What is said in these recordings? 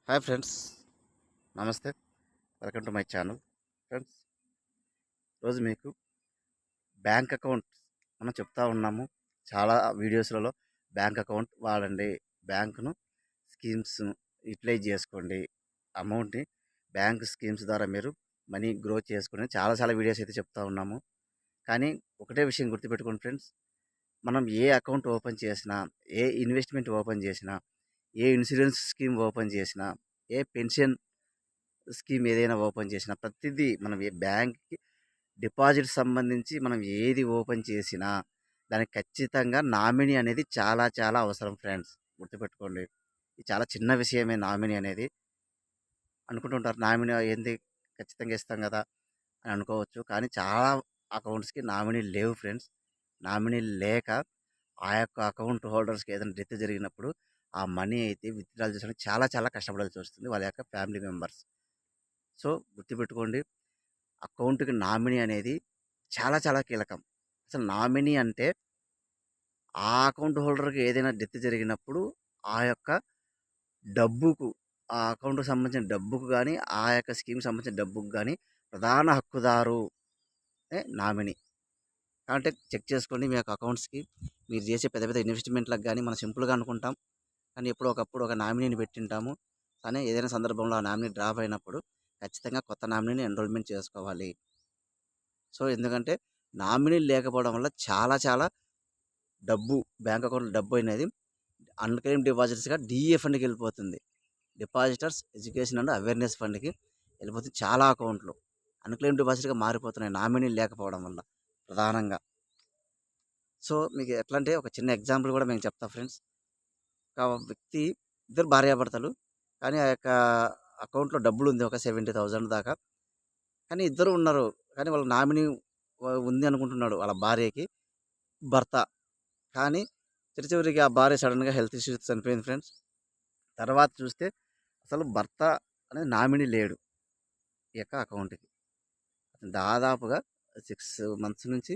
Hi friends, నమస్తే. Welcome to my channel. Friends, రోజు మీకు బ్యాంక్ అకౌంట్ మనం చెప్తా ఉన్నాము. చాలా వీడియోస్లలో బ్యాంక్ అకౌంట్ వాడండి, బ్యాంకును స్కీమ్స్ యూటిలైజ్ చేసుకోండి, అమౌంట్ని బ్యాంక్ స్కీమ్స్ ద్వారా మీరు మనీ గ్రో చేసుకుని చాలా చాలా వీడియోస్ అయితే చెప్తా ఉన్నాము. కానీ ఒకటే విషయం గుర్తుపెట్టుకోండి ఫ్రెండ్స్, మనం ఏ అకౌంట్ ఓపెన్ చేసినా, ఏ ఇన్వెస్ట్మెంట్ ఓపెన్ చేసినా, ఏ ఇన్సూరెన్స్ స్కీమ్ ఓపెన్ చేసినా, ఏ పెన్షన్ స్కీమ్ ఏదైనా ఓపెన్ చేసినా, ప్రతిదీ మనం ఏ బ్యాంక్‌కి డిపాజిట్ సంబంధించి మనం ఏది ఓపెన్ చేసినా, దానికి ఖచ్చితంగా నామినీ అనేది చాలా చాలా అవసరం ఫ్రెండ్స్. గుర్తుపెట్టుకోండి. ఇది చాలా చిన్న విషయమే నామినీ అనేది. అనుకుంటుంటారు నామినీ ఏంది, ఖచ్చితంగా ఇస్తాం గదా అని అనుకోవచ్చు. కానీ చాలా అకౌంట్స్‌కి నామినీ లేవు ఫ్రెండ్స్. నామినీ లేక ఆ యొక్క అకౌంట్ హోల్డర్స్‌కి ఏదైనా డెత్ జరిగినప్పుడు ఆ మనీ అయితే విత్‌డ్రాల్ చేసుకోవడానికి చాలా చాలా కష్టపడాల్సి వస్తుంది వాళ్ళ యొక్క ఫ్యామిలీ మెంబర్స్. సో, గుర్తుపెట్టుకోండి, అకౌంట్‌కి నామినీ అనేది చాలా చాలా కీలకం. అసలు నామినీ అంటే ఆ అకౌంట్ హోల్డర్‌కి ఏదైనా డెత్ జరిగినప్పుడు ఆ యొక్క డబ్బుకు, ఆ అకౌంట్‌కి సంబంధించిన డబ్బుకు గానీ, ఆ యొక్క స్కీమ్‌కి సంబంధించిన డబ్బుకు గానీ ప్రధాన హక్కుదారు నామినీ. కాబట్టి చెక్ చేసుకోండి మీ యొక్క అకౌంట్స్‌కి. మీరు చేసే పెద్ద పెద్ద ఇన్వెస్ట్‌మెంట్‌లకు గానీ మనం సింపుల్‌గా అనుకుంటాం. కానీ ఎప్పుడో ఒకప్పుడు ఒక నామినీని పెట్టింటాము. కానీ ఏదైనా సందర్భంలో ఆ నామినీ డ్రాప్ అయినప్పుడు ఖచ్చితంగా కొత్త నామినీని ఎన్రోల్‌మెంట్ చేసుకోవాలి. సో, ఎందుకంటే నామినీ లేకపోవడం వల్ల చాలా చాలా డబ్బు, బ్యాంక్ అకౌంట్‌లో డబ్బు అనేది అన్‌క్లెయిమ్డ్ డిపాజిట్స్‌గా డీఏ ఫండ్‌కెళ్ళిపోతుంది. డిపాజిటర్స్ ఎడ్యుకేషన్ అండ్ అవేర్‌నెస్ ఫండ్‌కి వెళ్ళిపోతుంది చాలా అకౌంట్‌లు. అన్‌క్లెయిమ్డ్ డిపాజిట్‌గా మారిపోతున్నాయి నామినీ లేకపోవడం వల్ల ప్రధానంగా. సో, మీకు ఎట్లా అంటే ఒక చిన్న ఎగ్జాంపుల్ కూడా మేము చెప్తా ఫ్రెండ్స్. ఒక వ్యక్తి, ఇద్దరు భార్యాభర్తలు. కానీ ఆ యొక్క అకౌంట్‌లో డబ్బులుంది ఒక 70,000 దాకా. కానీ ఇద్దరు ఉన్నారు. కానీ వాళ్ళ నామినీ ఉంది అనుకుంటున్నాడు వాళ్ళ భార్యకి భర్త. కానీ చివరికి ఆ భార్య సడెన్‌గా హెల్త్ ఇష్యూస్ చనిపోయింది ఫ్రెండ్స్. తర్వాత చూస్తే అసలు భర్త అనేది నామినీ లేడు ఈ యొక్క అకౌంట్‌కి. దాదాపుగా 6 మంత్స్ నుంచి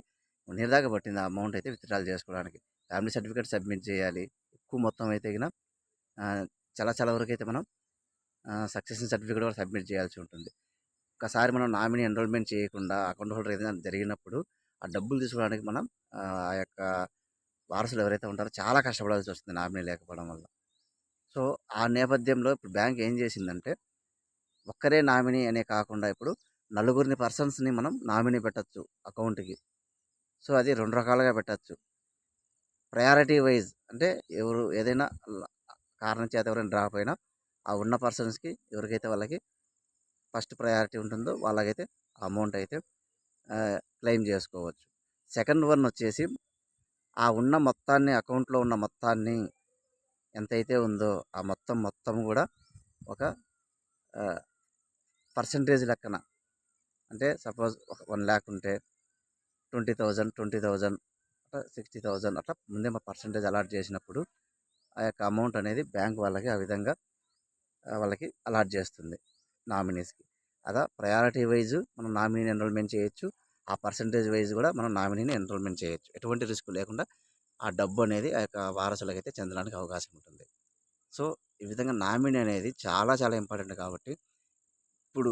1 ఇయర్ దాకా పట్టింది ఆ అమౌంట్ అయితే విత్‌డ్రాల్ చేసుకోవడానికి. ఫ్యామిలీ సర్టిఫికేట్ సబ్మిట్ చేయాలి. ఎక్కువ మొత్తం అయితే గిన చాలా చాలా వరకైతే మనం సక్సెషన్ సర్టిఫికేట్ కూడా సబ్మిట్ చేయాల్సి ఉంటుంది. ఒక్కసారి మనం నామినీ ఎన్రోల్మెంట్ చేయకుండా అకౌంట్ హోల్డర్ ఏదైనా జరిగినప్పుడు ఆ డబ్బులు తీసుకోవడానికి మనం ఆ యొక్క వారసులు ఎవరైతే ఉంటారో చాలా కష్టపడాల్సి వస్తుంది నామినీ లేకపోవడం వల్ల. సో, ఆ నేపథ్యంలో ఇప్పుడు బ్యాంక్ ఏం చేసిందంటే, ఒక్కరే నామినీ అనే కాకుండా ఇప్పుడు నలుగురిని పర్సన్స్‌ని మనం నామినీ పెట్టొచ్చు అకౌంట్‌కి. సో, అది 2 రకాలుగా పెట్టొచ్చు. ప్రయారిటీ వైస్ అంటే ఎవరు ఏదైనా ల కారణం చేత ఎవరైనా డ్రాప్ అయినా ఆ ఉన్న పర్సన్స్‌కి ఎవరికైతే వాళ్ళకి ఫస్ట్ ప్రయారిటీ ఉంటుందో వాళ్ళకైతే అమౌంట్ అయితే క్లెయిమ్ చేసుకోవచ్చు. సెకండ్ వన్ వచ్చేసి ఆ ఉన్న మొత్తాన్ని, అకౌంట్‌లో ఉన్న మొత్తాన్ని ఎంతైతే ఉందో ఆ మొత్తం కూడా ఒక ఆహ్, పర్సెంటేజ్ లెక్కన, అంటే సపోజ్ ఒక 1,00,000 ఉంటే 20,000, 20,000 అట్లా 60,000 అట్లా ముందే పర్సెంటేజ్ అలాట్ చేసినప్పుడు ఆ యొక్క అమౌంట్ అనేది బ్యాంక్ వాళ్ళకి ఆ విధంగా వాళ్ళకి అలాట్ చేస్తుంది నామినీస్‌కి. అలా ప్రయారిటీ వైజ్ మనం నామినీని ఎన్రోల్మెంట్ చేయొచ్చు. ఆ పర్సెంటేజ్ వైజ్ కూడా మనం నామినీని ఎన్రోల్మెంట్ చేయొచ్చు. ఎటువంటి రిస్క్ లేకుండా ఆ డబ్బు అనేది ఆ యొక్క వారసులకైతే చెందడానికి అవకాశం ఉంటుంది. సో, ఈ విధంగా నామినీ అనేది చాలా చాలా ఇంపార్టెంట్ కాబట్టి, ఇప్పుడు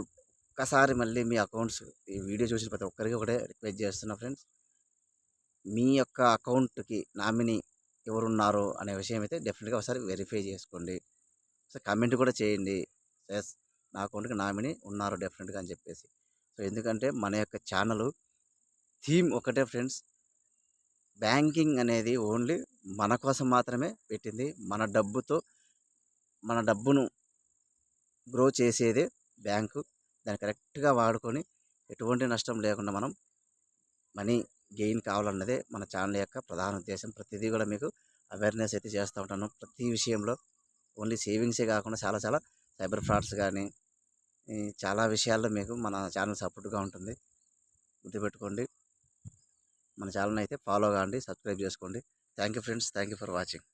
ఒక్కసారి మళ్ళీ మీ అకౌంట్స్, ఈ వీడియో చూసిన ప్రతి ఒక్కరికి ఒకటే రిక్వెస్ట్ చేస్తున్నా ఫ్రెండ్స్. మీ యొక్క అకౌంట్‌కి నామినీ ఎవరున్నారో అనే విషయం అయితే డెఫినిట్‌గా ఒకసారి వెరిఫై చేసుకోండి. సో, కామెంట్ కూడా చేయండి. యెస్, నా అకౌంట్‌కి నామినీ ఉన్నారు డెఫినిట్‌గా అని చెప్పేసి. సో, ఎందుకంటే మన యొక్క ఛానలు థీమ్ ఒకటే ఫ్రెండ్స్. బ్యాంకింగ్ అనేది ఓన్లీ మన కోసం మాత్రమే పెట్టింది. మన డబ్బును గ్రో చేసేదే బ్యాంకు. దాన్ని కరెక్ట్‌గా వాడుకొని ఎటువంటి నష్టం లేకుండా మనం మనీ గెయిన్ కావాలన్నదే మన ఛానల్ యొక్క ప్రధాన ఉద్దేశం. ప్రతిదీ కూడా మీకు అవేర్‌నెస్ అయితే చేస్తూ ఉంటాను. ప్రతి విషయంలో ఓన్లీ సేవింగ్సే కాకుండా చాలా చాలా సైబర్ ఫ్రాడ్స్ గానీ, ఈ చాలా విషయాల్లో మీకు మన ఛానల్ సపోర్ట్‌గా ఉంటుంది. గుర్తుపెట్టుకోండి. మన ఛానల్‌ని అయితే ఫాలో కాండి, సబ్స్క్రైబ్ చేసుకోండి. Thank you friends. Thank you for watching.